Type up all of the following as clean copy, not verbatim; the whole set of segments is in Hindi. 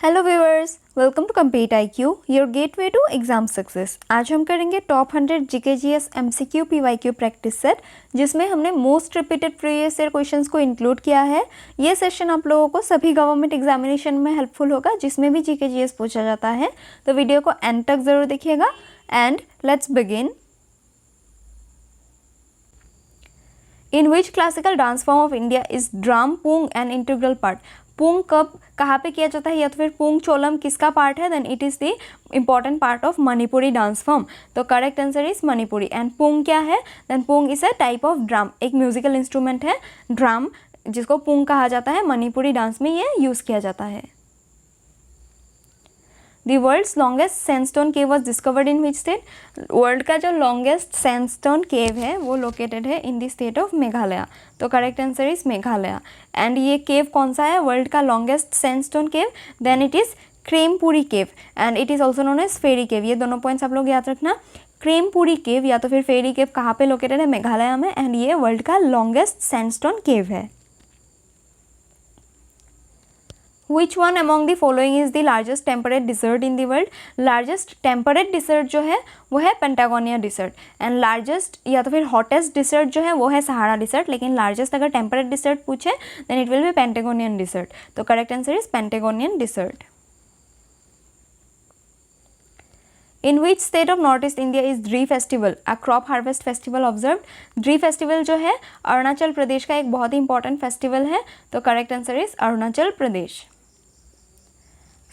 Hello viewers, welcome to compete IQ, your gateway to exam success. आज हम करेंगे top 100 GKGS MCQ PYQ practice set, जिसमें हमने most repeated previous year questions को इंक्लूड किया है। ये सेशन आप लोगों को सभी गवर्नमेंट एग्जामिनेशन में हेल्पफुल होगा, जिसमें भी GKGS पूछा जाता है। तो वीडियो को एंड तक ज़रूर देखिएगा and let's begin. In which classical dance form of India is drum Pung an integral part. Pung कब कहाँ पे किया जाता है या तो फिर पूंग चोलम किसका पार्ट है? Then it is the important part of Manipuri dance form. तो correct answer is Manipuri. And Pung क्या है? Then Pung is a type of drum, एक म्यूजिकल इंस्ट्रूमेंट है ड्राम, जिसको पूंग कहा जाता है। मणिपुरी डांस में ये यूज़ किया जाता है। The world's longest sandstone cave was discovered in which state? World का जो लॉन्गेस्ट सैंडस्टोन केव है वो लोकेटेड है इन द स्टेट ऑफ मेघालय। तो correct answer is Meghalaya. And ये केव कौन सा है वर्ल्ड का longest sandstone cave? Then it is क्रेमपुरी cave and it is also known as फेरी केव। ये दोनों पॉइंट्स आप लोग याद रखना। क्रेमपुरी केव या तो फिर फेरी केव कहाँ पे लोकेटेड है? मेघालय में। एंड ये वर्ल्ड का लॉन्गेस्ट सैंडस्टोन केव है। Which one among the following is the largest temperate desert in the world? Largest temperate dessert जो है वो है पेंटागोनिया डिसर्ट। एंड लार्जेस्ट या तो फिर हॉटेस्ट डिसर्ट जो है वो है सहारा डिसर्ट। लेकिन लार्जेस्ट अगर टेम्परेट डिसर्ट पूछे then it will be Patagonian desert. तो correct answer is Patagonian desert. In which state of north east India is Dree festival a crop harvest festival observe? Dree festival जो है अरुणाचल प्रदेश का एक बहुत ही इंपॉर्टेंट फेस्टिवल है। तो correct answer is Arunachal Pradesh.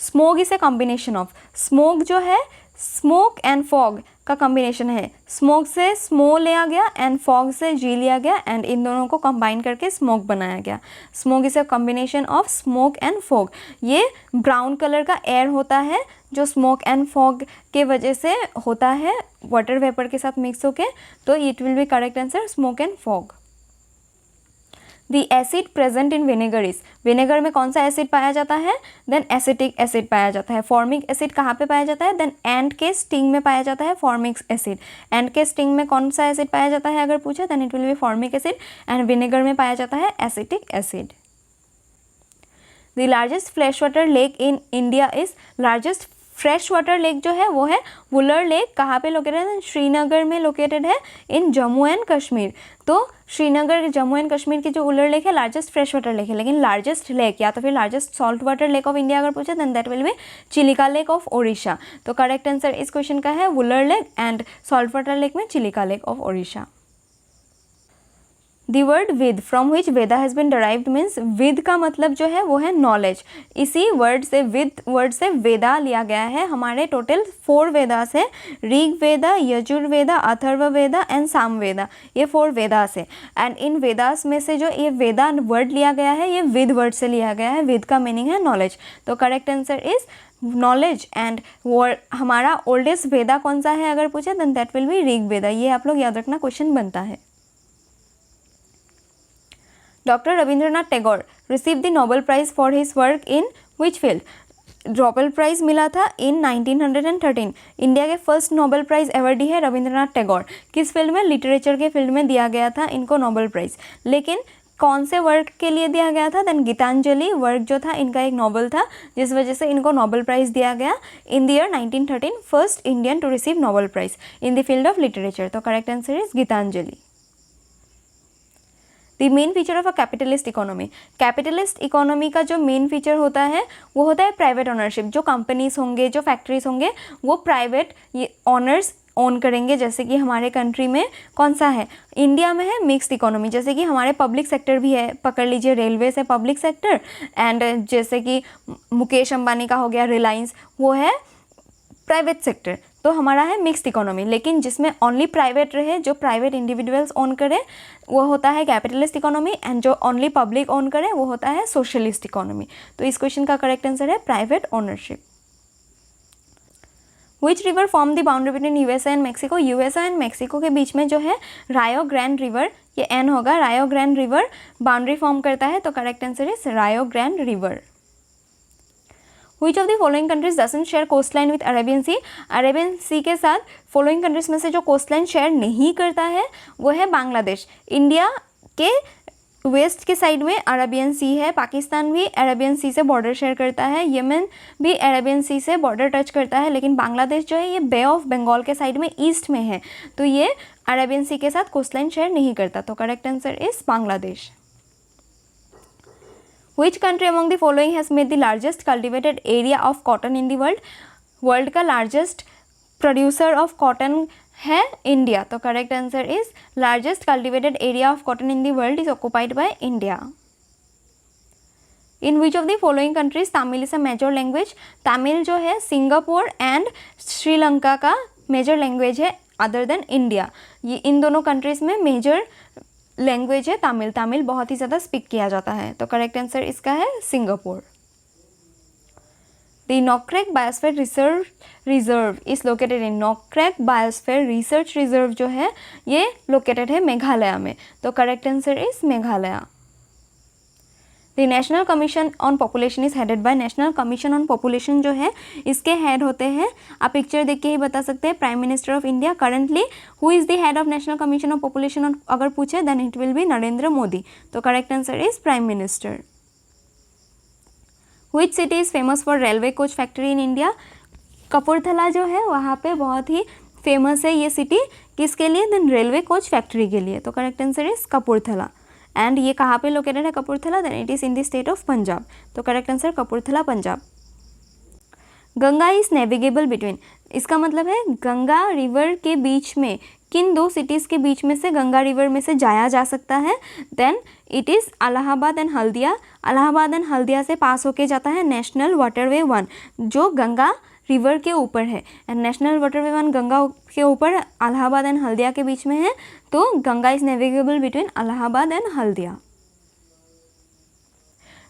Smog is a combination of, smoke जो है स्मोक एंड फॉग का कॉम्बिनेशन है। स्मोक से स्मो लिया गया एंड फॉग से जी लिया गया एंड इन दोनों को कंबाइन करके स्मोक बनाया गया। Smoke is a combination of smoke and fog. ये ब्राउन कलर का एयर होता है जो स्मोक एंड फॉग के वजह से होता है वाटर वेपर के साथ मिक्स होके। तो it will B correct answer smoke and fog. The acid present in vinegar is, vinegar में कौन सा एसिड पाया जाता है? देन एसिटिक एसिड पाया जाता है। फॉर्मिक एसिड कहाँ पे पाया जाता है? देन एंट के स्टिंग में पाया जाता है फॉर्मिक एसिड। एंट के स्टिंग में कौन सा एसिड पाया जाता है अगर पूछे then it will be formic acid. And vinegar में पाया जाता है acetic acid. The largest fresh water lake in India is, largest fresh water lake जो है वो है वुलर लेक। कहाँ पे लोकेटेड है? श्रीनगर में लोकेटेड है इन जम्मू एंड कश्मीर। तो श्रीनगर जम्मू एंड कश्मीर की जो वुलर लेक है लार्जेस्ट फ्रेश वाटर लेक है। लेकिन लार्जेस्ट लेक या तो फिर largest salt water lake of India अगर पूछे then that will be Chilika lake of Odisha. तो करेक्ट आंसर इस क्वेश्चन का है Wular lake and salt water lake में Chilika lake of Odisha. The word vid from which Veda has been derived means, विद का मतलब जो है वो है नॉलेज। इसी वर्ड से विद वर्ड से वेदा लिया गया है। हमारे टोटल 4 वेदास है, ऋग वेदा, यजुर्वेदा, अथर्व वेदा एंड सामवेदा। ये 4 वेदास है। एंड इन वेदास में से जो ये वेदा वर्ड लिया गया है ये विद वर्ड से लिया गया है। विद का मीनिंग है नॉलेज। तो correct answer is knowledge. And हमारा ओल्डेस्ट वेदा कौन सा है अगर पूछे then that will be Rig Veda. ये आप लोग याद रखना, क्वेश्चन बनता है। Doctor Rabindranath Tagore receive the Nobel prize for his work in which field? Nobel prize मिला था इन 1913। इंडिया के फर्स्ट नोबेल प्राइज एवर दी है रविंद्रनाथ टैगोर। किस फील्ड में? लिटरेचर के फील्ड में दिया गया था इनको नोबेल प्राइज। लेकिन कौन से वर्क के लिए दिया गया था? देन गीतांजलि वर्क जो था इनका एक नोबेल था, जिस वजह से इनको नोबेल प्राइज दिया गया in the year 1913। First Indian to receive Nobel prize in the field of literature. तो correct answer is Gitanjali. The main feature of a capitalist economy, capitalist economy का जो मेन फीचर होता है वो होता है प्राइवेट ओनरशिप। जो कंपनीज होंगे, जो फैक्ट्रीज होंगे वो प्राइवेट ऑनर्स ओन करेंगे। जैसे कि हमारे कंट्री में कौन सा है? इंडिया में है मिक्स्ड इकोनॉमी। जैसे कि हमारे पब्लिक सेक्टर भी है, पकड़ लीजिए रेलवे है पब्लिक सेक्टर। एंड जैसे कि मुकेश अंबानी का हो गया रिलायंस, वो है प्राइवेट सेक्टर। तो हमारा है मिक्स्ड इकोनॉमी। लेकिन जिसमें ओनली प्राइवेट रहे, जो प्राइवेट इंडिविजुअल्स ओन करे वो होता है कैपिटलिस्ट इकोनॉमी। एंड जो ओनली पब्लिक ओन करे वो होता है सोशलिस्ट इकोनॉमी। तो इस क्वेश्चन का करेक्ट आंसर है private ownership. Which river form the boundary between USA and Mexico? USA and Mexico के बीच में जो है रायो ग्रैंड रिवर, ये एन होगा, रायो ग्रैंड रिवर बाउंड्री फॉर्म करता है। तो करेक्ट आंसर इज रायो grand river. Which of the following countries doesn't share coastline with Arabian Sea? Arabian sea के साथ फॉलोइंग कंट्रीज में से जो कोस्टलाइन शेयर नहीं करता है वो है बांग्लादेश। इंडिया के वेस्ट के साइड में अरेबियन सी है, पाकिस्तान भी अरेबियन सी से बॉर्डर शेयर करता है, यमन भी अरेबियन सी से बॉर्डर टच करता है, लेकिन बांग्लादेश जो है ये बे ऑफ बंगाल के साइड में ईस्ट में है, तो ये अरेबियन सी के साथ कोस्टलाइन शेयर नहीं करता। तो correct answer is Bangladesh. Which country among the following has made the largest cultivated area of cotton in the world? World का लार्जेस्ट प्रोड्यूसर ऑफ कॉटन है इंडिया। तो correct answer is largest cultivated area of cotton in the world is occupied by India. In which of the following countries Tamil is a major language? Tamil जो है सिंगापुर एंड श्रीलंका का मेजर लैंग्वेज है अदर देन इंडिया। ये इन दोनों कंट्रीज में मेजर लैंग्वेज है तमिल। तमिल बहुत ही ज़्यादा स्पीक किया जाता है। तो करेक्ट आंसर इसका है Singapore. The Nokrek biosphere reserve is located in Nokrek biosphere research reserve जो है ये लोकेटेड है मेघालय में। तो correct answer is Meghalaya. The national commission on population is headed by national commission on population जो है इसके हेड होते हैं, आप पिक्चर देख के ही बता सकते हैं, prime minister of India. Currently who is the head of national commission of population अगर पूछे then it will be Narendra Modi. तो correct answer is prime minister. Which city is famous for railway coach factory in India? Kapurthala जो है वहाँ पे बहुत ही फेमस है ये सिटी, किसके लिए? देन रेलवे कोच फैक्ट्री के लिए। तो correct answer is Kapurthala. And ये कहाँ पे लोकेटेड है Kapurthala? Then it is in the state of Punjab. तो correct answer Kapurthala Punjab. Ganga is navigable between, इसका मतलब है गंगा रिवर के बीच में किन दो सिटीज़ के बीच में से गंगा रिवर में से जाया जा सकता है? Then it is Allahabad and Haldia. Allahabad and Haldia से पास होके जाता है नेशनल वाटरवे 1 जो गंगा रिवर के ऊपर है। एंड नेशनल वाटरवे 1 गंगा के ऊपर इलाहाबाद एंड हल्दिया के बीच में है, तो Ganga is navigable between Allahabad and Haldia.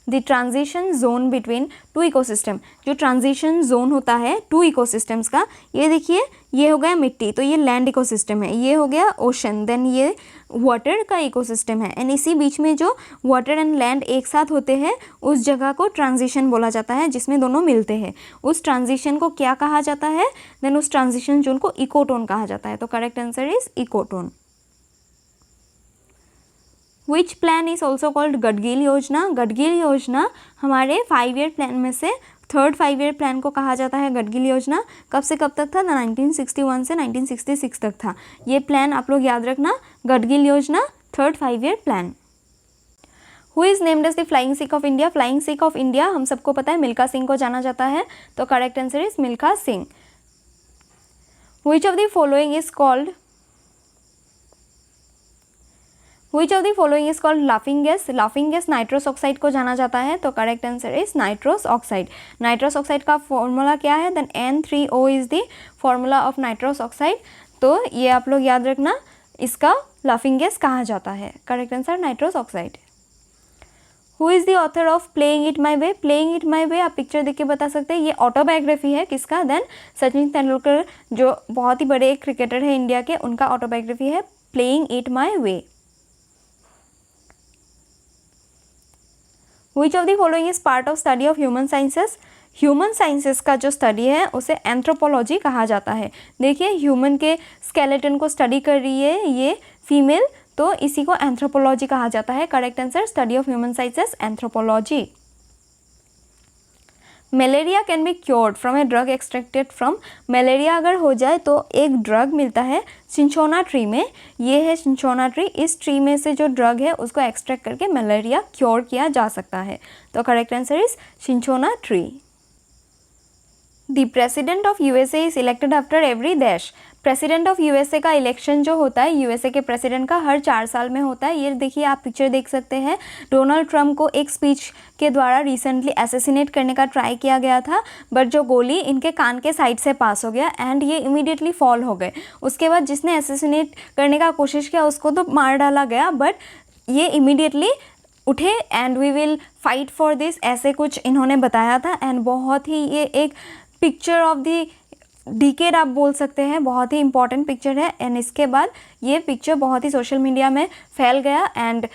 The transition zone between two ecosystem, जो ट्रांजिशन जोन होता है टू इकोसिस्टम्स का, ये देखिए ये हो गया मिट्टी तो ये लैंड इकोसिस्टम है, ये हो गया ओशन, देन ये वाटर का इकोसिस्टम है। एंड इसी बीच में जो वाटर एंड लैंड एक साथ होते हैं उस जगह को ट्रांजिशन बोला जाता है, जिसमें दोनों मिलते हैं। उस ट्रांजिशन को क्या कहा जाता है? देन उस ट्रांजिशन जोन को इकोटोन कहा जाता है। तो correct answer is ecotone. Which plan is also called Gadgil योजना? गडगिल योजना हमारे 5 ईयर प्लान में से थर्ड 5 ईयर प्लान को कहा जाता है गडगिल योजना। कब से कब तक था? 1961 से 1966 तक था ये प्लान, आप लोग याद रखना, गडगिल योजना third 5 year plan. Who is named as the flying Sikh of India? Flying Sikh of India हम सबको पता है मिल्खा सिंह को जाना जाता है। तो correct answer is Milkha Singh. Which of the following is called Which of the following is called laughing gas? laughing gas nitrous oxide को जाना जाता है। तो correct answer is nitrous oxide. Nitrous oxide का फॉर्मूला क्या है? Then N3O is the formula of nitrous oxide. तो ये आप लोग याद रखना, इसका लाफिंग गैस कहा जाता है। Correct answer nitrous oxide. Who is the author of playing it my way? Playing it my way आप पिक्चर देख के बता सकते हैं, ये ऑटोबायोग्राफी है किसका? देन सचिन तेंदुलकर जो बहुत ही बड़े क्रिकेटर है इंडिया के, उनका ऑटोबायोग्राफी है playing it my way. Which of the following is part of study of human sciences? Human sciences का जो स्टडी है उसे एंथ्रोपोलॉजी कहा जाता है। देखिए ह्यूमन के स्केलेटन को स्टडी कर रही है ये फीमेल, तो इसी को एंथ्रोपोलॉजी कहा जाता है। Correct answer study of human sciences anthropology. Malaria can be cured from a drug extracted from, malaria अगर हो जाए तो एक ड्रग मिलता है चिंचोना ट्री में, ये है चिंचोना ट्री, इस ट्री में से जो ड्रग है उसको एक्सट्रैक्ट करके मलेरिया क्योर किया जा सकता है। तो correct answer is cinchona tree. The president of USA is elected after every dash, president of USA का इलेक्शन जो होता है यूएसए के प्रेसिडेंट का हर 4 साल में होता है। ये देखिए आप पिक्चर देख सकते हैं, डोनाल्ड ट्रंप को एक स्पीच के द्वारा रिसेंटली असैसिनेट करने का ट्राई किया गया था, बट जो गोली इनके कान के साइड से पास हो गया एंड ये इमीडिएटली फॉल हो गए। उसके बाद जिसने असैसिनेट करने का कोशिश किया उसको तो मार डाला गया, बट ये इमीडिएटली उठे and we will fight for this, ऐसे कुछ इन्होंने बताया था। एंड बहुत ही ये एक पिक्चर ऑफ द डिकेड आप बोल सकते हैं, बहुत ही इंपॉर्टेंट पिक्चर है। एंड इसके बाद ये पिक्चर बहुत ही सोशल मीडिया में फैल गया एंड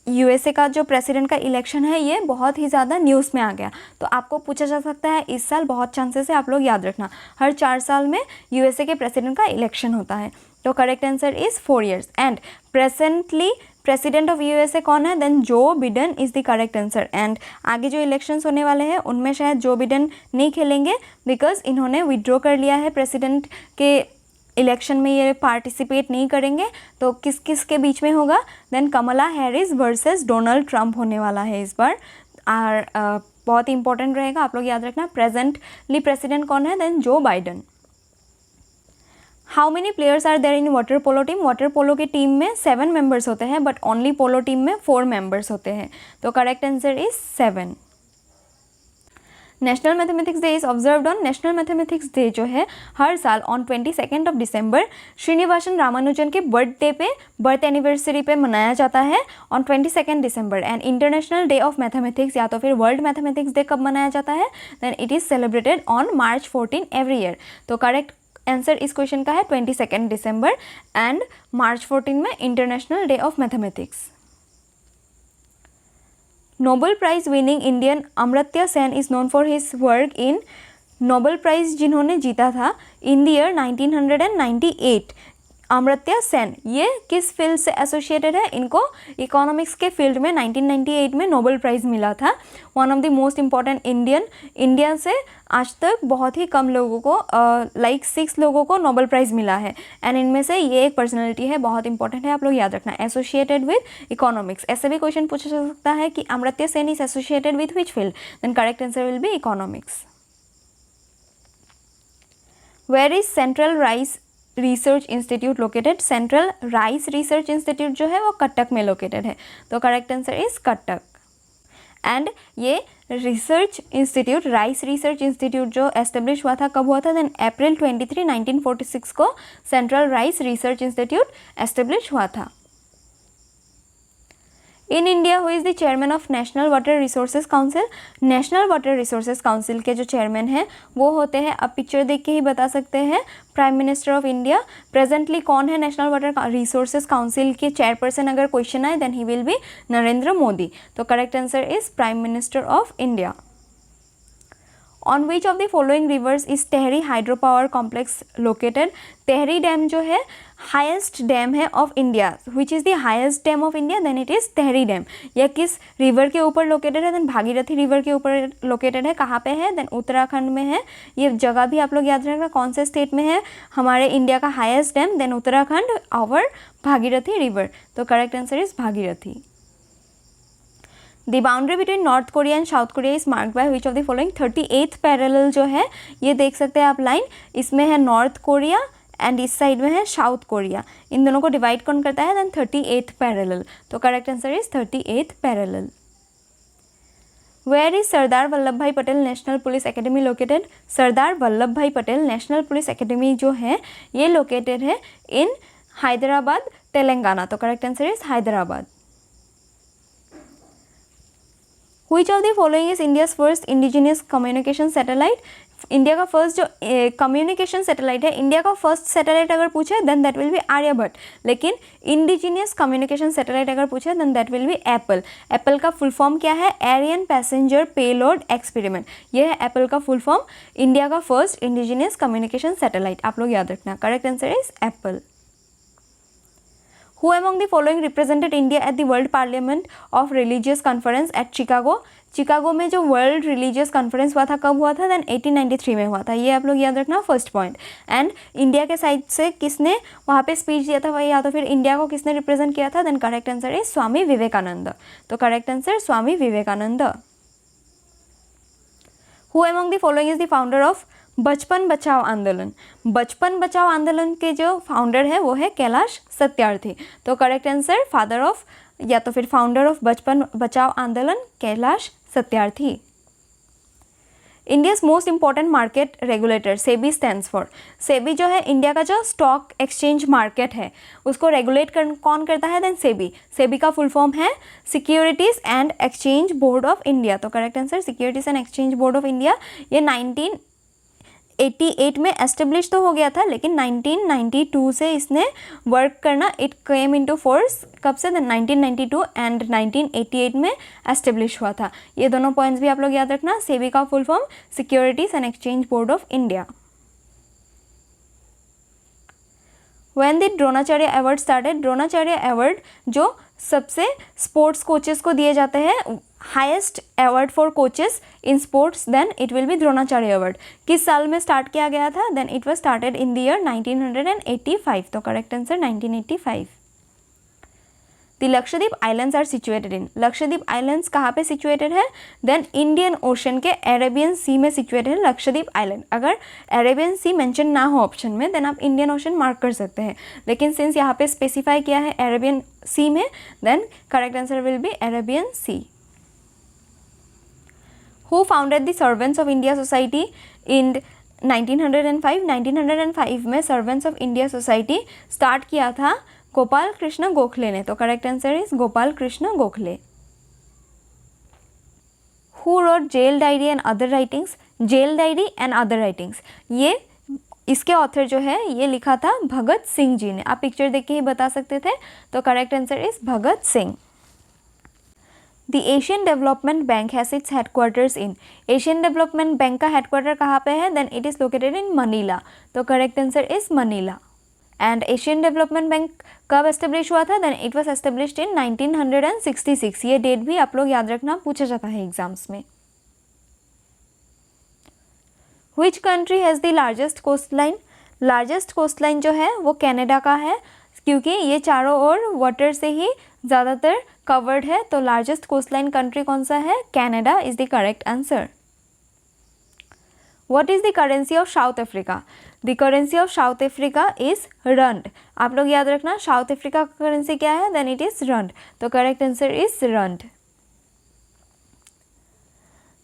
यूएसए का जो प्रेसिडेंट का इलेक्शन है ये बहुत ही ज़्यादा न्यूज़ में आ गया। तो आपको पूछा जा सकता है इस साल, बहुत चांसेस है, आप लोग याद रखना हर 4 साल में यूएसए के प्रेसिडेंट का इलेक्शन होता है। तो correct answer is 4 years and presently president of USA कौन है? Then Joe Biden is the correct answer. And आगे जो इलेक्शंस होने वाले हैं उनमें शायद जो बिडेन नहीं खेलेंगे बिकॉज इन्होंने विड्रॉ कर लिया है, प्रेसिडेंट के इलेक्शन में ये पार्टिसिपेट नहीं करेंगे। तो किस किस के बीच में होगा? देन कमला हैरिस वर्सेस डोनाल्ड ट्रंप होने वाला है इस बार। और बहुत इंपॉर्टेंट रहेगा, आप लोग याद रखना। प्रेजेंटली प्रेसिडेंट कौन है? Then Joe Biden. How many players are there in water polo team? Water polo की टीम में 7 मेंबर्स होते हैं, बट ओनली पोलो टीम में 4 मेंबर्स होते हैं। तो correct answer is 7। National mathematics day is observed on? National mathematics day जो है हर साल ऑन 22 दिसंबर श्रीनिवासन रामानुजन के बर्थडे पे, बर्थ एनिवर्सरी पे मनाया जाता है ऑन 22 दिसंबर। And international day of mathematics या तो फिर वर्ल्ड मैथमेटिक्स डे कब मनाया जाता है? Then it is celebrated on March 14 every year. तो करेक्ट आंसर इस क्वेश्चन का है 22 दिसंबर एंड March 14 में international day of mathematics. Nobel prize winning Indian Amartya Sen is known for his work in? Nobel prize जिन्होंने जीता था in the year 1998, Amartya Sen, ये किस फील्ड से एसोसिएटेड है? इनको इकोनॉमिक्स के फील्ड में 1998 में नोबेल प्राइज़ मिला था। One of the most important India से आज तक बहुत ही कम लोगों को लाइक 6 लोगों को नोबेल प्राइज़ मिला है। एंड इनमें से ये एक पर्सनैलिटी है, बहुत इंपॉर्टेंट है, आप लोग याद रखना। Associated with economics. ऐसे भी क्वेश्चन पूछा जा सकता है कि Amartya Sen is associated with which field? Then correct answer will be economics. Where is central rice research institute located? Central rice research institute जो है वो कटक में लोकेटेड है। तो correct answer is Cuttack. And ये research institute, rice research institute जो एस्टेब्लिश हुआ था, कब हुआ था? देन April 23, 1946 को central rice research institute establish हुआ था। In India who is the chairman of national water resources council? National water resources council के जो चेयरमैन हैं वो होते हैं, आप पिक्चर देख के ही बता सकते हैं, prime minister of India. Presently कौन है नेशनल वाटर रिसोर्सेज काउंसिल के चेयरपर्सन? अगर क्वेश्चन आए then he will be Narendra Modi. तो correct answer is prime minister of India. On which of the following rivers is Tehri hydro power complex located? Tehri dam जो है हाईएस्ट डैम है of India. Which is the highest dam of India? Then it is Tehri dam. यह किस रिवर के ऊपर लोकेटेड है? देन भागीरथी रिवर के ऊपर लोकेटेड है। कहाँ पे है? देन उत्तराखंड में है। ये जगह भी आप लोग याद रखना, कौन से स्टेट में है हमारे इंडिया का हाईएस्ट डैम? देन उत्तराखंड और भागीरथी रिवर। तो correct answer is Bhagirathi. The boundary between north Korea and south Korea is marked by which of the following? 38th parallel जो है ये देख सकते हैं आप लाइन, इसमें है नॉर्थ कोरिया एंड इस साइड में है साउथ कोरिया। इन दोनों को डिवाइड कौन करता है? Then 38th parallel. तो correct answer is 38th parallel. Where is Sardar Vallabh भाई Patel national police academy located? Sardar Vallabh भाई पटेल नेशनल पुलिस एकेडमी जो है ये लोकेटेड है इन हैदराबाद, तेलंगाना। तो correct answer is Hyderabad. Which of the following is India's first indigenous communication satellite? India का फर्स्ट जो कम्युनिकेशन सैटेलाइट है, इंडिया का फर्स्ट सैटेलाइट अगर पूछे then that will be Aryabhata. लेकिन इंडिजिनियस कम्युनिकेशन सैटेलाइट अगर पूछे then that will be APPLE. APPLE का फुल फॉर्म क्या है? Ariane passenger payload experiment. ये है एप्पल का फुल फॉर्म, इंडिया का फर्स्ट इंडिजिनियस कम्युनिकेशन सैटेलाइट। आप लोग याद रखना, correct answer is APPLE. Who among the following represented India at the World Parliament of Religious Conference at Chicago? Chicago में जो वर्ल्ड रिलीजियस कॉन्फ्रेंस हुआ था कब हुआ था? देन 1893 में हुआ था। ये आप लोग याद रखना फर्स्ट पॉइंट। एंड इंडिया के साइड से किसने वहाँ पे स्पीच दिया था वही, या तो फिर इंडिया को किसने रिप्रेजेंट किया था? Then correct answer is Swami Vivekananda. तो correct answer Swami Vivekananda. Who among the following is the founder of Bachpan Bachao आंदोलन? बचपन बचाओ आंदोलन के जो फाउंडर है वो है कैलाश सत्यार्थी। तो करेक्ट आंसर फादर ऑफ या तो फिर फाउंडर ऑफ बचपन बचाओ आंदोलन Kailash Satyarthi. India's most important market regulator SEBI stands for? SEBI जो है इंडिया का जो स्टॉक एक्सचेंज मार्केट है उसको रेगुलेट कौन करता है? Then SEBI. सेबी का फुल फॉर्म है securities and exchange board of India. तो correct answer securities and exchange board of India. ये 1988 में एस्टेब्लिश तो हो गया था, लेकिन 1992 से इसने वर्क करना, इट केम इनटू फोर्स कब से? 1992 एंड 1988 में एस्टेब्लिश हुआ था। ये दोनों पॉइंट्स भी आप लोग याद रखना। सेबी का full form securities and exchange board of India. When the Dronacharya award started? Dronacharya award जो सबसे स्पोर्ट्स कोचेस को दिए जाते हैं highest award for coaches in sports, then it will be Dronacharya award. किस साल में स्टार्ट किया गया था? Then it was started in the year 1985। तो correct answer 1985। The Lakshadweep islands are situated in, Lakshadweep islands कहाँ पे सिचुएटेड है? देन इंडियन ओशन के अरेबियन सी में सिचुएटेड है लक्षद्वीप आइलैंड। अगर अरेबियन सी मेंशन ना हो ऑप्शन में देन आप इंडियन ओशन मार्क कर सकते हैं, लेकिन सिंस यहाँ पे स्पेसिफाई किया है अरेबियन सी में, then correct answer will be Arabian sea. Who founded the servants of India society in 1905? 1905 में servants of India society start किया था गोपाल कृष्ण गोखले ने। तो correct answer is Gopal Krishna Gokhale. Who wrote jail diary and other writings? Jail diary and other writings, ये इसके ऑथर जो है ये लिखा था भगत सिंह जी ने। आप पिक्चर देख के ही बता सकते थे। तो correct answer is Bhagat Singh. The Asian development bank has its headquarters in, Asian development bank का हेडक्वार्टर कहाँ पे है? Then it is located in Manila. तो correct answer is Manila. And Asian development bank कब एस्टेब्लिश हुआ था? Then it was established in 1966। ये डेट भी आप लोग याद रखना, पूछा जाता है एग्जाम्स में। Which country has the largest coastline? Largest coastline जो है वो कनाडा का है, क्योंकि ये चारों ओर वाटर से ही ज़्यादातर कवर्ड है। तो लार्जेस्ट कोस्टलाइन कंट्री कौन सा है? Canada is the correct answer. What is the currency of South Africa? The currency of South Africa is rand। आप लोग याद रखना साउथ अफ्रीका का करेंसी क्या है? Then it is rand. तो correct answer is rand.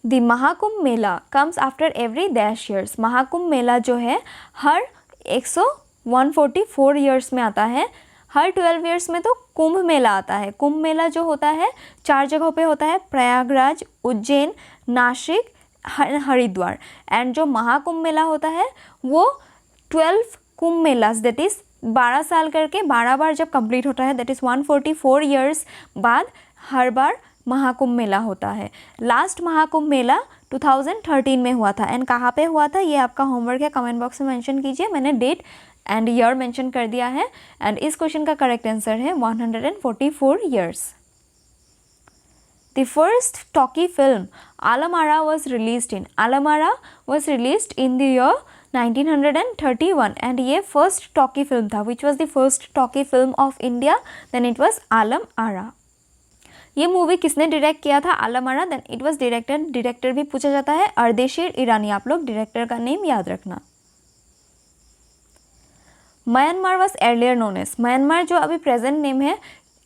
The Mahakumbh Mela comes after every dash years. Mahakumbh Mela जो है हर 144 ईयर्स में आता है। हर 12 ईयर्स में तो कुंभ मेला आता है। कुंभ मेला जो होता है 4 जगहों पे होता है, प्रयागराज, उज्जैन, नासिक, हरिद्वार। एंड जो महाकुंभ मेला होता है वो 12 कुंभ मेलास, दैट इज 12 साल करके 12 बार जब कंप्लीट होता है, दैट इज़ 144 ईयर्स बाद हर बार महाकुंभ मेला होता है। लास्ट महाकुंभ मेला 2013 में हुआ था। एंड कहाँ पे हुआ था ये आपका होमवर्क है, कमेंट बॉक्स में मेंशन कीजिए। मैंने डेट एंड ईयर मेंशन कर दिया है। एंड इस क्वेश्चन का करेक्ट आंसर है 144 years. The first talkie film Alamara was released in, Alamara was released in the year 1931 and ये first talkie film था। Which was the first talkie film of India? Then it was Alam Ara. ये मूवी किसने डायरेक्ट किया था? Alam Ara. Then it was director भी पूछा जाता है अर्देशीर ईरानी। आप लोग डायरेक्टर का नेम याद रखना। Myanmar was earlier known as, Myanmar जो अभी प्रेजेंट नेम है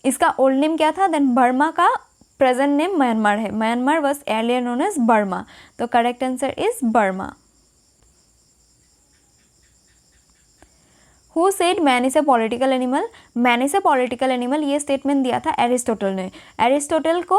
इसका ओल्ड नेम क्या था? देन बर्मा का प्रेजेंट नेम म्यांमार है। Myanmar was earlier known as Burma. तो correct answer is Burma. Who said man is a political animal? Man is a political animal ये स्टेटमेंट दिया था एरिस्टोटल ने। एरिस्टोटल को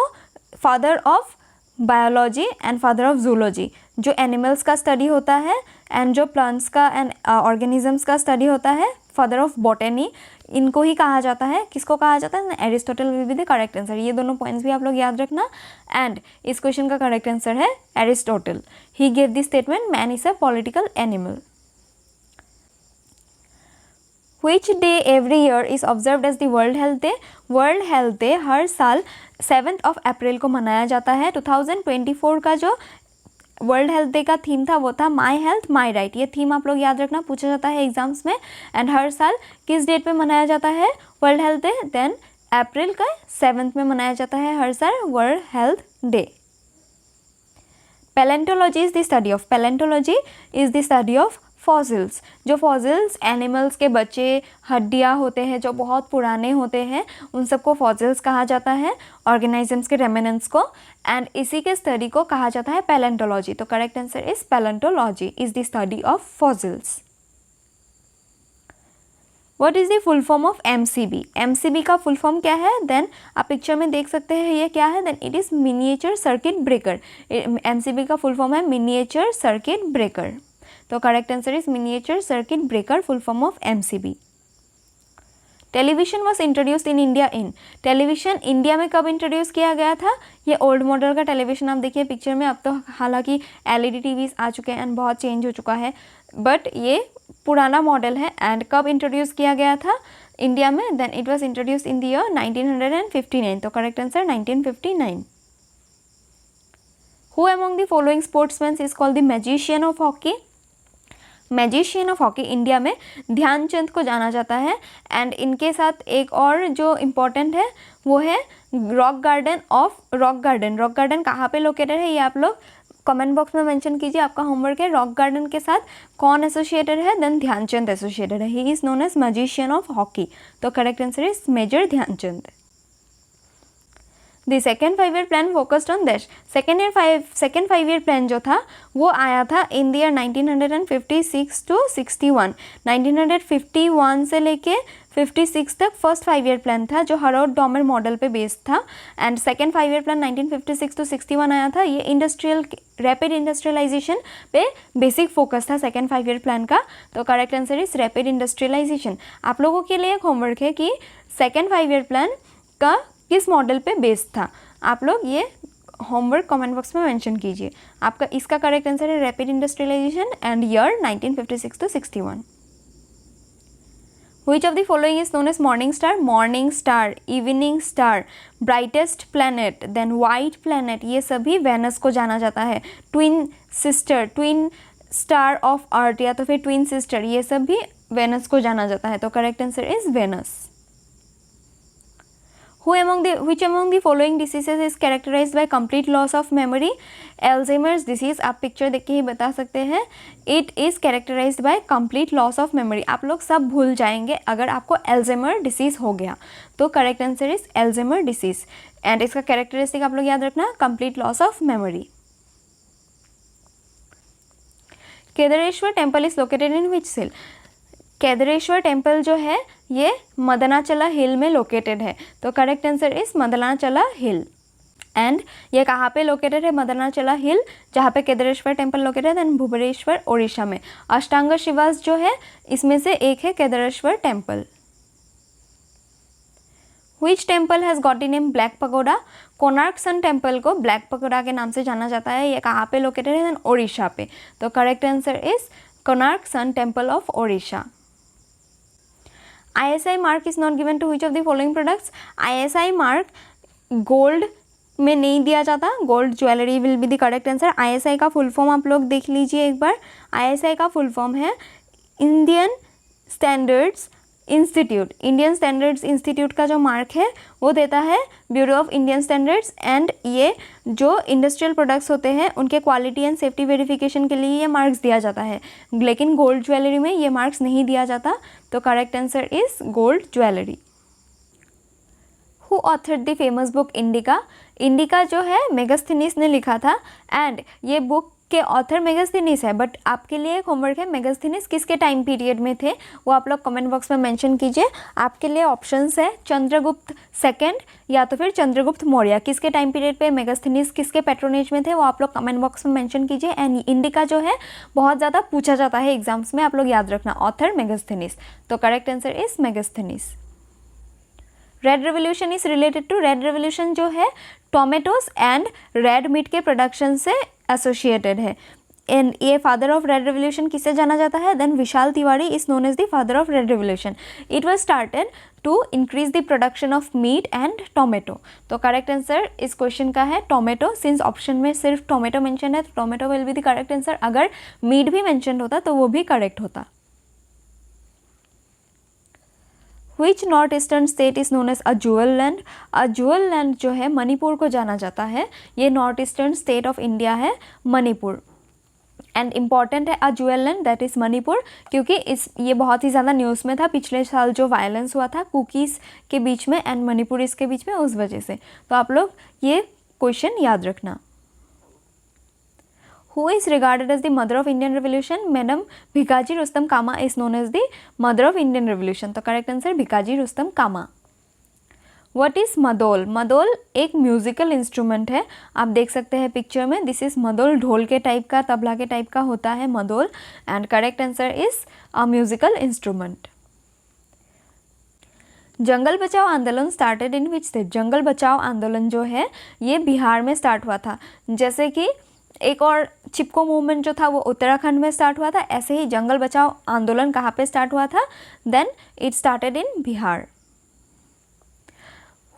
father of biology and father of zoology, जो एनिमल्स का स्टडी होता है एंड जो प्लांट्स का एंड ऑर्गेनिजम्स का स्टडी होता है, फादर ऑफ बॉटनी, इनको ही कहा जाता है। किसको कहा जाता है? Aristotle will be the correct answer. ये दोनों पॉइंट्स भी आप लोग याद रखना। एंड इस क्वेश्चन का करेक्ट आंसर है Aristotle. He gave the statement man is a political animal. Which day every year is observed as the World Health Day? World health day हर साल 7 अप्रैल को मनाया जाता है। 2024 का जो वर्ल्ड हेल्थ डे का थीम था वो था माई हेल्थ माई राइट। ये थीम आप लोग याद रखना, पूछा जाता है एग्जाम्स में। एंड हर साल किस डेट पे मनाया जाता है world health day? Then April का 7 में मनाया जाता है हर साल world health day. Palaeontology is the study of, palaeontology is the study of fossils. जो फॉसिल्स एनिमल्स के बच्चे, हड्डियाँ होते हैं जो बहुत पुराने होते हैं, उन सबको फॉसिल्स कहा जाता है, ऑर्गेनिजम्स के रेमिनेंट्स को। एंड इसी के स्टडी को कहा जाता है पैलेंटोलॉजी। तो correct answer is palaeontology is the study of fossils. What is the full form of MCB? MCB का फुल फॉर्म क्या है? देन आप पिक्चर में देख सकते हैं ये क्या है? Then it is miniature circuit breaker. MCB का फुल फॉर्म है मिनिएचर सर्किट ब्रेकर। तो correct answer is miniature circuit breaker, full form of MCB। Television was introduced in India in, television India में कब इंट्रोड्यूस किया गया था? ये ओल्ड मॉडल का टेलीविजन आप देखिए पिक्चर में। अब तो हालांकि LED TVs आ चुके हैं एंड बहुत चेंज हो चुका है, बट ये पुराना मॉडल है। एंड कब इंट्रोड्यूस किया गया था? इंडिया में, then it was introduce in the year 1959, तो correct answer 1959. Who among the following sportsmen is called the magician of hockey? Magician of hockey India में ध्यानचंद को जाना जाता है. एंड इनके साथ एक और जो इम्पोर्टेंट है वो है रॉक गार्डन. रॉक गार्डन कहाँ पे लोकेटेड है ये आप लोग कमेंट बॉक्स में मेंशन कीजिए. आपका होमवर्क है. रॉक गार्डन के साथ कौन एसोसिएटेड है? देन ध्यानचंद एसोसिएटेड है. He is known as magician of hockey. तो correct answer is major Dhyan Chand. The second 5 year plan focused on dash. Second 5 year plan जो था वो आया था इन द ईयर 1956 टू 61. 1951 से लेके 56 तक फर्स्ट 5 ईयर प्लान था जो हरोल्ड डॉमर मॉडल पे बेस्ड था. And second 5 year plan 1956 to 61 आया था. ये रैपिड इंडस्ट्रियलाइजेशन पे बेसिक फोकस था सेकेंड 5 ईयर प्लान का. तो correct answer is rapid industrialisation. आप लोगों के लिए एक होमवर्क है कि सेकेंड 5 ईयर प्लान का किस मॉडल पे बेस्ड था. आप लोग ये होमवर्क कमेंट बॉक्स में मेंशन कीजिए. आपका इसका करेक्ट आंसर है rapid industrialisation and year 1956 to 61. Which of the following is known as morning star? Morning star, evening star, brightest planet, then white planet, ये सभी वेनस को जाना जाता है. Twin sister, twin star of earth या तो फिर ट्विन सिस्टर, ये सभी वेनस को जाना जाता है. तो correct answer is Venus. Which among the following diseases is characterized by complete loss of memory? Alzheimer's disease, आप पिक्चर देख के ही बता सकते हैं. It is characterized by complete loss of memory. आप लोग सब भूल जाएंगे अगर आपको एल्जाइमर डिसीज़ हो गया. तो correct answer is Alzheimer disease. And इसका कैरेक्टरिस्टिक आप लोग याद रखना, complete loss of memory. Kedareswar temple is located in which hill? Kedareswar temple जो है ये मदनाचला हिल में लोकेटेड है. तो correct answer is Madanachala hill. And ये कहाँ पे लोकेटेड है? मदनाचला हिल जहाँ पे केदारेश्वर टेम्पल लोकेटेड है. एंड भुवनेश्वर ओडिशा में. अष्टांग शिवास जो है इसमें से एक है Kedareshwar temple. Which temple has got the name black pagoda? Konark sun temple को ब्लैक पगोडा के नाम से जाना जाता है. ये कहाँ पे लोकेटेड है? ओडिशा पे. तो correct answer is Konark sun temple of Odisha. ISI mark is not given to which of the following products? ISI mark gold में नहीं दिया जाता. Gold jewellery will be the correct answer. ISI का फुल फॉर्म आप लोग देख लीजिए एक बार. ISI का फुल फॉर्म है Indian standards institute. Indian standards institute का जो मार्क है वो देता है bureau of Indian standards. And ये जो इंडस्ट्रियल प्रोडक्ट्स होते हैं उनके क्वालिटी एंड सेफ्टी वेरिफिकेशन के लिए ये मार्क्स दिया जाता है. लेकिन गोल्ड ज्वेलरी में ये मार्क्स नहीं दिया जाता. तो correct answer is gold jewellery. Who authored the famous book indica? Indica जो है मेगास्थनीज ने लिखा था. एंड ये बुक के ऑथर मेगास्थनीज है. बट आपके लिए एक होमवर्क है, मेगास्थनीज किसके टाइम पीरियड में थे वो आप लोग कमेंट बॉक्स में मेंशन कीजिए. आपके लिए ऑप्शंस है चंद्रगुप्त सेकंड या तो फिर चंद्रगुप्त मौर्य. किसके टाइम पीरियड पे मेगास्थनीज किसके पैट्रोनेज में थे वो आप लोग कमेंट बॉक्स में मेंशन कीजिए. एंड इंडिका जो है बहुत ज़्यादा पूछा जाता है एग्जाम्स में, आप लोग याद रखना. Author Megasthenes. तो correct answer is Megasthenes. Red revolution is related to? Red revolution जो है टोमेटोज एंड रेड मीट के प्रोडक्शन से एसोसिएटेड है. एंड ये फादर ऑफ रेड रेवोल्यूशन किससे जाना जाता है? Then Vishal Tiwari is known as the father of red revolution. It was started to increase the production of meat and tomato. तो करेक्ट आंसर इस क्वेश्चन का है टोमेटो. सिंस ऑप्शन में सिर्फ टोमेटो मेंशन है तो tomato will be the correct answer. अगर मीट भी मेंशन होता तो वो भी करेक्ट होता. Which north eastern state is known as a jewel land? A jewel land जो है मणिपुर को जाना जाता है. ये north eastern state of India है मणिपुर. एंड इम्पॉर्टेंट है a jewel land that is Manipur क्योंकि ये बहुत ही ज़्यादा न्यूज़ में था पिछले साल जो वायलेंस हुआ था कुकीज़ के बीच में एंड मणिपुरीज के बीच में, उस वजह से. तो आप लोग ये क्वेश्चन याद रखना. Who is regarded as the mother of Indian Revolution? Madam Bhikaji Rustam Kama is known as the mother of Indian Revolution. तो correct answer Bhikaji Rustam Kama. What is मदोल? मदोल एक म्यूजिकल इंस्ट्रूमेंट है. आप देख सकते हैं पिक्चर में. This is madol. ढोल के टाइप का, तबला के टाइप का होता है madol. And correct answer is a musical instrument. Jungle Bachao Andolan started in which state? जंगल बचाओ आंदोलन जो है ये बिहार में स्टार्ट हुआ था. जैसे कि एक और चिपको मूवमेंट जो था वो उत्तराखंड में स्टार्ट हुआ था। ऐसे ही जंगल बचाओ आंदोलन कहाँ पे स्टार्ट हुआ था? Then it started in Bihar.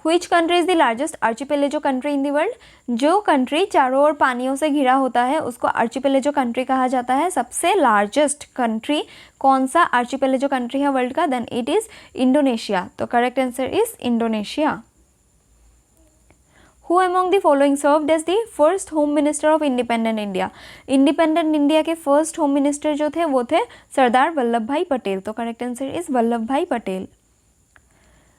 Which country is the largest archipelago country in the world? जो कंट्री चारों ओर पानियों से घिरा होता है उसको आर्चिपेलेजो कंट्री कहा जाता है। सबसे लार्जेस्ट कंट्री कौन सा आर्चिपेलेजो कंट्री है वर्ल्ड का? Then it is Indonesia. तो correct answer is Indonesia. Who among the following served as the first Home Minister of Independent India? Independent India के फर्स्ट होम मिनिस्टर जो थे वो थे सरदार वल्लभ भाई पटेल। तो करेक्ट आंसर इज वल्लभ भाई Patel.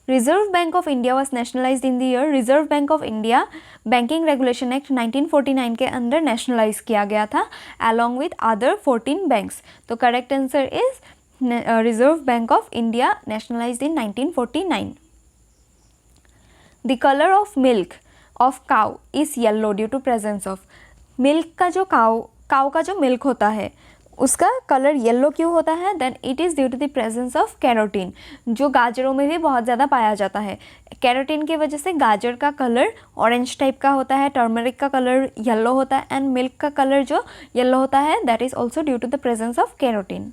Reserve Bank of India was nationalised in the year. Reserve Bank of India banking regulation act 1949 के अंदर नेशनलाइज किया गया था अलॉन्ग विद अदर 14 बैंक्स। तो correct answer is Reserve Bank of India nationalised in 1949। The colour of milk of cow is yellow due to presence of. Milk का जो काउ का जो मिल्क होता है उसका कलर येलो क्यों होता है? Then it is due to the presence of carotene, जो गाजरों में भी बहुत ज़्यादा पाया जाता है। कैरोटीन की वजह से गाजर का कलर ऑरेंज टाइप का होता है, टर्मरिक का कलर येलो होता है एंड मिल्क का कलर जो येलो होता है that is also due to the presence of carotene.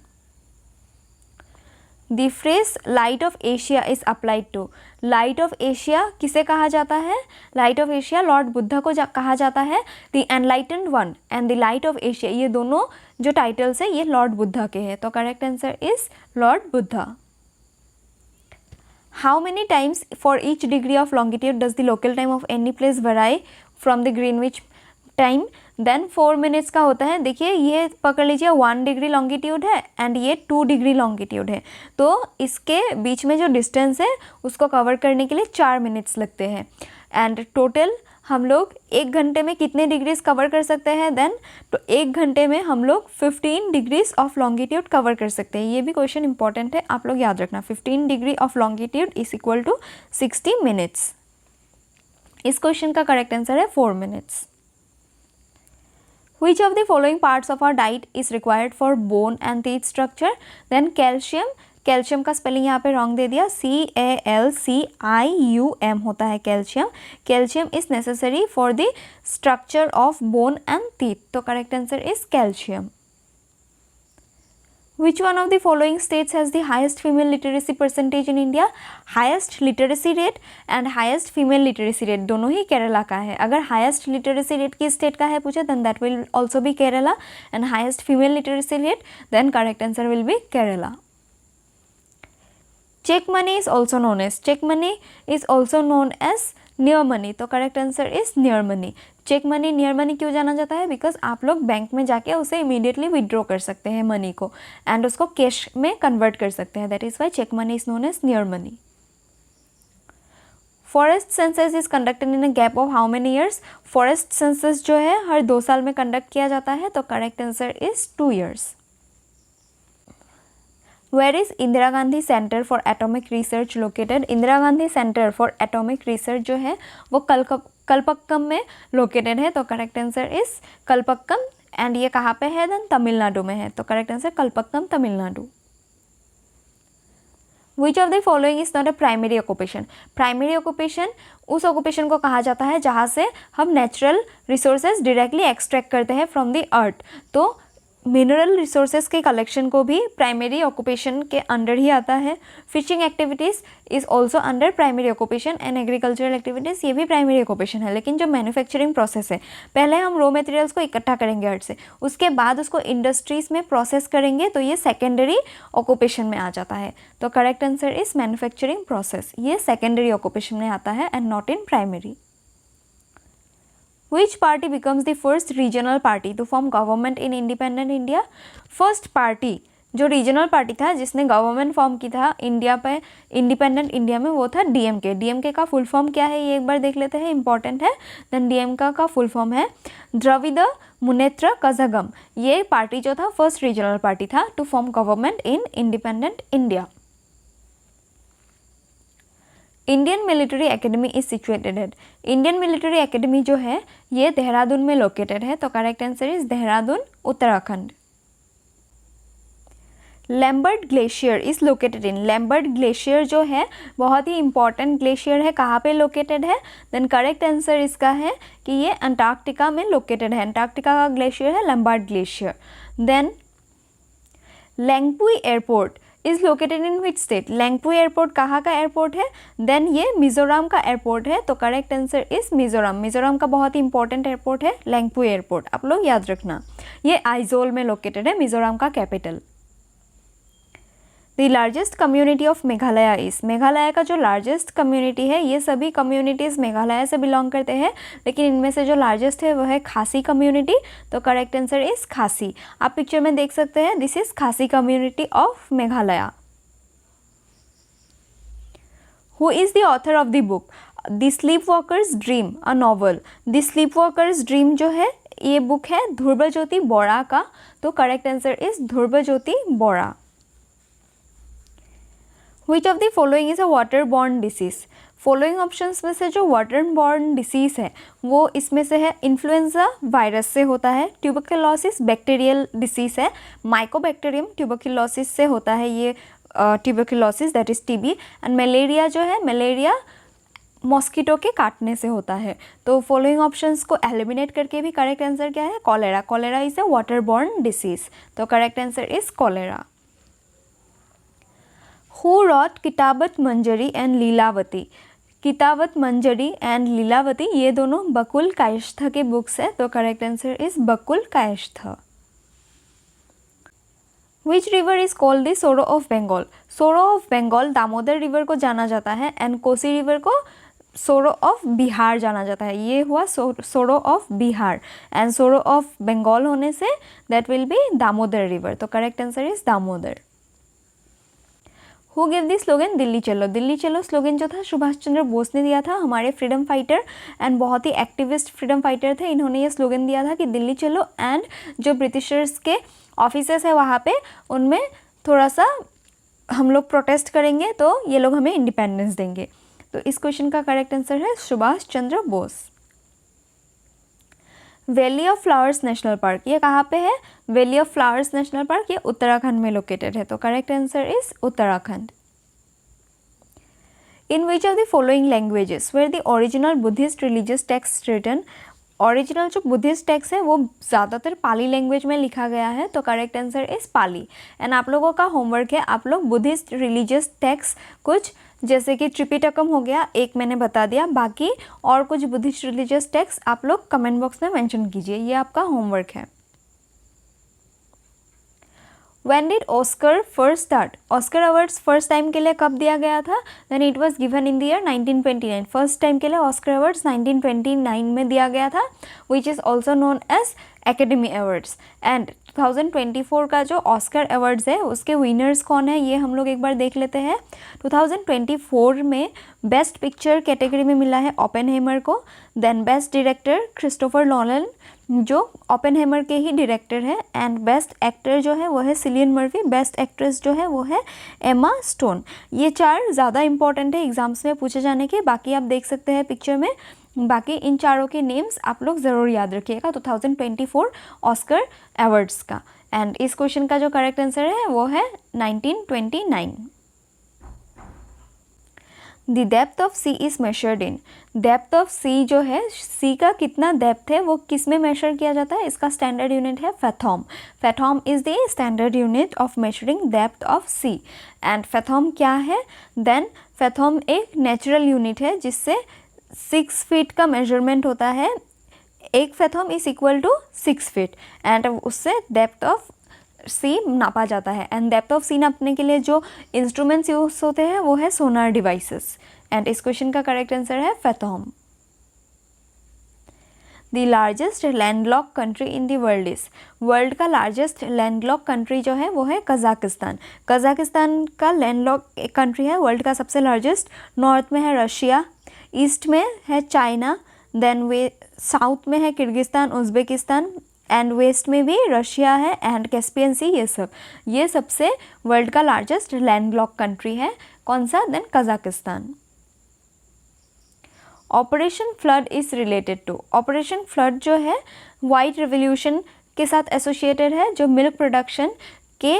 The phrase light of Asia is applied to. Light of Asia किसे कहा जाता है? Light of Asia lord Buddha को कहा जाता है। The enlightened one and the light of Asia ये दोनों जो टाइटल्स है ये लॉर्ड बुद्धा के हैं। तो correct answer is lord Buddha. How many times for each degree of longitude does the local time of any place vary from the Greenwich time? Then 4 minutes का होता है। देखिए ये पकड़ लीजिए 1 डिग्री लॉन्गिट्यूड है एंड ये 2 डिग्री लॉन्गिट्यूड है, तो इसके बीच में जो डिस्टेंस है उसको कवर करने के लिए 4 मिनट्स लगते हैं। एंड टोटल हम लोग 1 घंटे में कितने डिग्रीज कवर कर सकते हैं? देन तो 1 घंटे में हम लोग 15 डिग्रीज ऑफ लॉन्गिट्यूड कवर कर सकते हैं। ये भी क्वेश्चन इंपॉर्टेंट है, आप लोग याद रखना। 15 degree of longitude is equal to 60 minutes. इस क्वेश्चन का करेक्ट आंसर है 4 minutes. Which of the following parts of our diet is required for bone and teeth structure? Then calcium, calcium का स्पेलिंग यहाँ पे रॉन्ग दे दिया, CALCIUM होता है calcium. Calcium is necessary for the structure of bone and teeth. तो correct answer is calcium. Which one of the following states has the highest female literacy percentage in India? Highest literacy rate and highest female literacy rate दोनों ही केरला का है। अगर highest literacy rate की स्टेट का है पूछा then that will also be Kerala, and highest female literacy rate then correct answer will be Kerala. Check money is also known as near money. तो correct answer is near money. Check money near money क्यों जाना जाता है? बिकॉज आप लोग बैंक में जाके उसे इमीडिएटली विड्रॉ कर सकते हैं मनी को एंड उसको कैश में कन्वर्ट कर सकते हैं, that is why cheque money is known as near money. Forest census is conducted in a gap of how many years? Forest census जो है हर 2 साल में कंडक्ट किया जाता है। तो correct answer is 2 years। Where is Indira Gandhi centre for atomic research located? Indira Gandhi centre for atomic research जो है वो कलपक्कम में लोकेटेड है। तो correct answer is Kalpakkam. And ये कहाँ पे है? देन तमिलनाडु में है। तो correct answer Kalpakkam Tamil Nadu. Which of the following is not a primary occupation? Primary occupation उस ऑक्यूपेशन को कहा जाता है जहाँ से हम नेचुरल रिसोर्सेज डायरेक्टली एक्सट्रैक्ट करते हैं फ्रॉम द अर्थ। तो मिनरल रिसोर्सेज के कलेक्शन को भी प्राइमरी ऑक्यूपेशन के अंडर ही आता है। Fishing activities is also under primary occupation and agricultural activities ये भी प्राइमरी ऑक्यूपेशन है। लेकिन जो मैन्युफैक्चरिंग प्रोसेस है, पहले हम रॉ मटेरियल्स को इकट्ठा करेंगे अर्थ से, उसके बाद उसको इंडस्ट्रीज़ में प्रोसेस करेंगे, तो ये सेकेंडरी ऑक्यूपेशन में आ जाता है। तो correct answer is manufacturing process, ये सेकेंडरी ऑक्यूपेशन में आता है and not in primary. Which party becomes the first regional party to form government in independent India? First party जो रीजनल पार्टी था जिसने गवर्नमेंट फॉर्म की था इंडिया पे इंडिपेंडेंट इंडिया में वो था डीएमके। डीएमके का फुल फॉर्म क्या है ये एक बार देख लेते हैं, इंपॉर्टेंट है। देन डीएमके का फुल फॉर्म है द्रविड़ मुनेत्र कझगम। ये पार्टी जो था फर्स्ट रीजनल पार्टी था to form government in independent India. Indian military academy is situated at? Indian military academy जो है ये देहरादून में लोकेटेड है। तो correct answer is Dehradun Uttarakhand. Lambert glacier is located in, Lambert glacier जो है बहुत ही इंपॉर्टेंट ग्लेशियर है, कहाँ पे लोकेटेड है? देन करेक्ट आंसर इसका है कि ये अंटार्कटिका में लोकेटेड है, अंटार्कटिका का ग्लेशियर है Lambert glacier. Then Lengpui airport is located in which state, Lengpui airport कहाँ का एयरपोर्ट है? देन ये मिज़ोरम का एयरपोर्ट है, तो correct answer is Mizoram, Mizoram का बहुत ही इंपॉर्टेंट एयरपोर्ट है लैंगपुई एयरपोर्ट, आप लोग याद रखना। ये आइजोल में लोकेटेड है, मिज़ोरम का capital. The largest community of Meghalaya इस, मेघालय का जो लार्जेस्ट कम्युनिटी है, ये सभी कम्युनिटीज़ मेघालय से बिलोंग करते हैं, लेकिन इनमें से जो लार्जेस्ट है वह है खासी कम्युनिटी, तो करेक्ट आंसर इज खासी। आप पिक्चर में देख सकते हैं, this is Khasi community of Meghalaya. Who is the author of the book the sleep walkers dream a novel, the sleep walkers dream जो है ये बुक है ध्रुवज्योति बौड़ा का, तो correct answer is Dhrubajyoti Borah. Which of the following is a waterborne disease? Following options में से जो वाटरबॉर्न डिसीज़ है वो इसमें से है, इन्फ्लुएंजा वायरस से होता है, ट्यूबरकुलोसिस बैक्टीरियल डिसीज़ है, माइकोबैक्टीरियम ट्यूबरकुलोसिस से होता है ये tuberculosis that is TB, and malaria जो है मलेरिया मॉस्किटो के काटने से होता है। तो फॉलोइंग ऑप्शंस को एलिमिनेट करके भी करेक्ट आंसर क्या है? Cholera, cholera is a waterborne disease, तो correct answer is cholera. Who wrote Kitabat Manjari and Lilavati, Kitabat Manjari and Lilavati ये दोनों बकुल कायस्थ के बुक्स है, तो correct answer is Bakul Kayastha. Which river is called the sorrow of Bengal, sorrow of Bengal Damodar river को जाना जाता है, एंड कोसी रिवर को सोरो ऑफ बिहार जाना जाता है, ये हुआ sorrow of Bihar, and sorrow of Bengal होने से that will be Damodar river, तो correct answer is Damodar. Who give the slogan Delhi Chalo, Delhi चलो स्लोगन जो था सुभाष चंद्र बोस ने दिया था, हमारे फ्रीडम फाइटर एंड बहुत ही एक्टिविस्ट फ्रीडम फाइटर थे, इन्होंने ये स्लोगन दिया था कि दिल्ली चलो, एंड जो ब्रिटिशर्स के ऑफिसर्स है वहाँ पे उनमें थोड़ा सा हम लोग प्रोटेस्ट करेंगे तो ये लोग हमें इंडिपेंडेंस देंगे, तो इस क्वेश्चन का करेक्ट आंसर है Subhash Chandra Bose. Valley of flowers national park ये कहाँ पे है? Valley of flowers national park ये उत्तराखंड में लोकेटेड है, तो correct answer is Uttarakhand. In which of the following languages were the original Buddhist religious text written, original जो बुद्धिस्ट टेक्स्ट है वो ज़्यादातर पाली लैंग्वेज में लिखा गया है, तो correct answer is Pali. And आप लोगों का होमवर्क है, आप लोग बुद्धिस्ट रिलीजियस टेक्स्ट कुछ जैसे कि त्रिपिटकम हो गया एक मैंने बता दिया, बाकी और कुछ बुद्धिस्ट रिलीजियस टेक्स्ट आप लोग कमेंट बॉक्स में मेंशन कीजिए, ये आपका होमवर्क है। When did Oscar first start? Oscar awards first time के लिए कब दिया गया था? Then it was given in the year 1929. First time के लिए ऑस्कर अवार्ड्स 1929 में दिया गया था, which is also known as Academy Awards. And 2024 का जो ऑस्कर अवार्ड्स है उसके विनर्स कौन है ये हम लोग एक बार देख लेते हैं। 2024 में बेस्ट पिक्चर कैटेगरी में मिला है ओपेनहेमर को, then best director Christopher Nolan जो ओपेनहेमर के ही डायरेक्टर है, एंड बेस्ट एक्टर जो है वो है सिलियन मर्फी, बेस्ट एक्ट्रेस जो है वो है एमा स्टोन। ये चार ज़्यादा इंपॉर्टेंट है एग्जाम्स में पूछे जाने के, बाकी आप देख सकते हैं पिक्चर में, बाकी इन चारों के नेम्स आप लोग ज़रूर याद रखिएगा 2024 ऑस्कर अवार्ड्स का। एंड इस क्वेश्चन का जो करेक्ट आंसर है वो है 1929। The depth of sea is measured in, depth of sea जो है सी का कितना डेप्थ है वो किस में मेजर किया जाता है? इसका स्टैंडर्ड यूनिट है fathom, fathom is the standard unit of measuring depth of sea. And fathom क्या है? देन फैथोम एक नेचुरल यूनिट है जिससे 6 फीट का मेजरमेंट होता है, एक fathom is equal to 6 feet, and उससे डेप्थ ऑफ सी नापा जाता है। एंड डेप्थ ऑफ सी नापने के लिए जो इंस्ट्रूमेंट्स यूज होते हैं वो है सोनार डिवाइसेस, एंड इस क्वेश्चन का करेक्ट आंसर है fathom. The largest landlock country in the world is, world का लार्जेस्ट लैंडलॉक कंट्री जो है वो है कजाकिस्तान, कजाकिस्तान का लैंडलॉक कंट्री है, वर्ल्ड का सबसे लार्जेस्ट। नॉर्थ में है रशिया, ईस्ट में है चाइना, देन वे साउथ में है किर्गिस्तान उज़्बेकिस्तान, एंड वेस्ट में भी रशिया है एंड कैस्पियन सी, ये सबसे वर्ल्ड का लार्जेस्ट लैंडलॉक कंट्री है। कौन सा? Then Kazakhstan. Operation flood is related to, operation flood जो है वाइट रेवोल्यूशन के साथ एसोसिएटेड है, जो मिल्क प्रोडक्शन के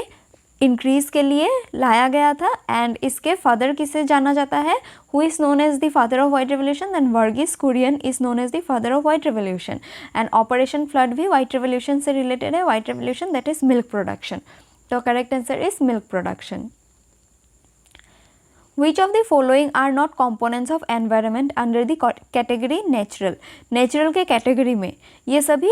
इंक्रीज़ के लिए लाया गया था। एंड इसके फादर किसे जाना जाता है, who is known as the father of white revolution, then Verghese Kurien is known as the father of white revolution. And operation flood भी वाइट रेवोल्यूशन से रिलेटेड है। White revolution that is milk production. तो correct answer is milk production. Which of the following are not components of environment under the category natural? Natural के कैटेगरी में ये सभी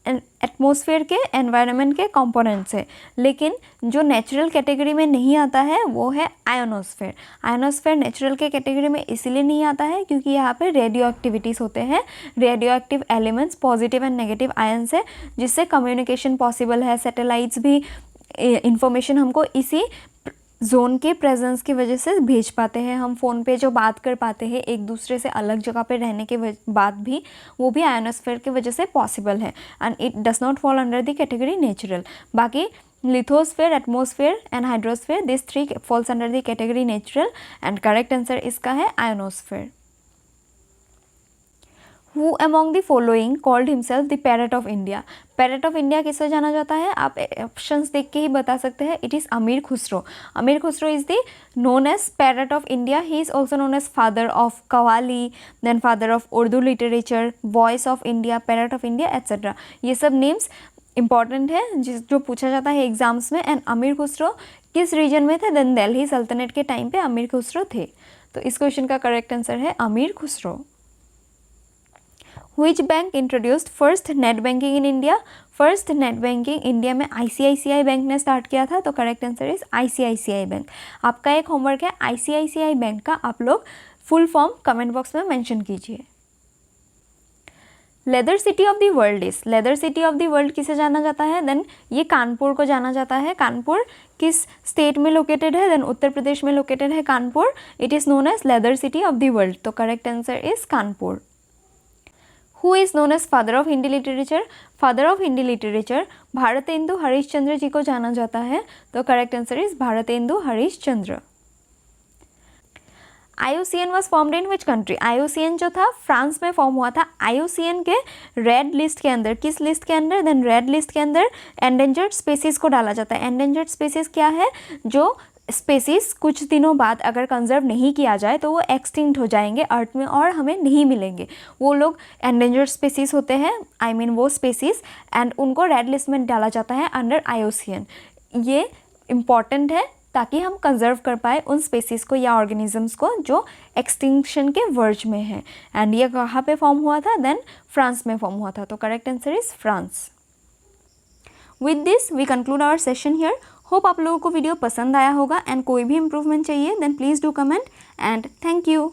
एटमॉस्फेयर के एनवायरनमेंट के कंपोनेंट्स है, लेकिन जो नेचुरल कैटेगरी में नहीं आता है वो है आयोनोस्फेयर। आयोनोस्फेयर नेचुरल के कैटेगरी में इसीलिए नहीं आता है क्योंकि यहाँ पे रेडियो एक्टिविटीज़ होते हैं, radio active elements, positive and negative ions है, जिससे कम्युनिकेशन पॉसिबल है। सैटेलाइट्स भी इंफॉर्मेशन हमको इसी जोन के प्रेजेंस की वजह से भेज पाते हैं। हम फ़ोन पे जो बात कर पाते हैं एक दूसरे से अलग जगह पे रहने के बाद भी, वो भी आयोनोस्फेयर की वजह से पॉसिबल है। And it does not fall under the category natural. बाकी lithosphere, atmosphere and hydrosphere, this 3 falls under the category natural. And correct answer इसका है ionosphere. Who among the following called himself the parrot of India? Parrot of India किससे जाना जाता है, आप ऑप्शंस देख के ही बता सकते हैं। It is Amir Khusro. Amir Khusro is the known as parrot of India. He is also known as father of qawwali, then father of Urdu literature, voice of India, parrot of India etcetera. ये सब नेम्स इंपॉर्टेंट है जो पूछा जाता है एग्जाम्स में। एंड अमीर खुसरो किस रीजन में थे, देन दिल्ली सल्तनत के टाइम पे अमीर खुसरो थे। तो इस क्वेश्चन का करेक्ट आंसर है अमीर Khusro. Which bank introduced first net banking in India? First net banking India में ICICI बैंक ने स्टार्ट किया था। तो correct answer is ICICI bank. आपका एक होमवर्क है ICICI बैंक का, आप लोग फुल फॉर्म कमेंट बॉक्स में मेंशन कीजिए। Leather city of the world is, leather city of the world किसे जाना जाता है, देन ये कानपुर को जाना जाता है। कानपुर किस स्टेट में लोकेटेड है, देन उत्तर प्रदेश में लोकेटेड है Kanpur. It is known as leather city of the world. तो correct answer is Kanpur. Who is known as father of Hindi literature? Father of Hindi literature Bharatendu Harishchandra ji को जाना जाता है। तो correct answer is Bharatendu Harishchandra. IUCN was formed in which country? IUCN जो था फ्रांस में फॉर्म हुआ था। IUCN के रेड लिस्ट के अंदर, किस लिस्ट के अंदर, देन रेड लिस्ट के अंदर एंडेंजर्ड स्पेसीज को डाला जाता है। एंडेंजर्ड स्पेसीज क्या है, जो स्पेसीज कुछ दिनों बाद अगर कंजर्व नहीं किया जाए तो वो एक्सटिंक्ट हो जाएंगे अर्थ में और हमें नहीं मिलेंगे। वो लोग एंडेंजर्ड स्पेसीज होते हैं, आई मीन वो स्पेसीज, एंड उनको रेड लिस्ट में डाला जाता है अंडर IUCN। ये इम्पॉर्टेंट है ताकि हम कंजर्व कर पाए उन स्पेसीज को या ऑर्गेनिजम्स को जो एक्सटिंक्शन के वर्ज में हैं। एंड ये कहाँ पे फॉर्म हुआ था, देन फ्रांस में फॉर्म हुआ था। तो correct answer is France. With this we conclude our session here. Hope आप लोगों को वीडियो पसंद आया होगा। एंड कोई भी इम्प्रूवमेंट चाहिए then please do comment. And thank you.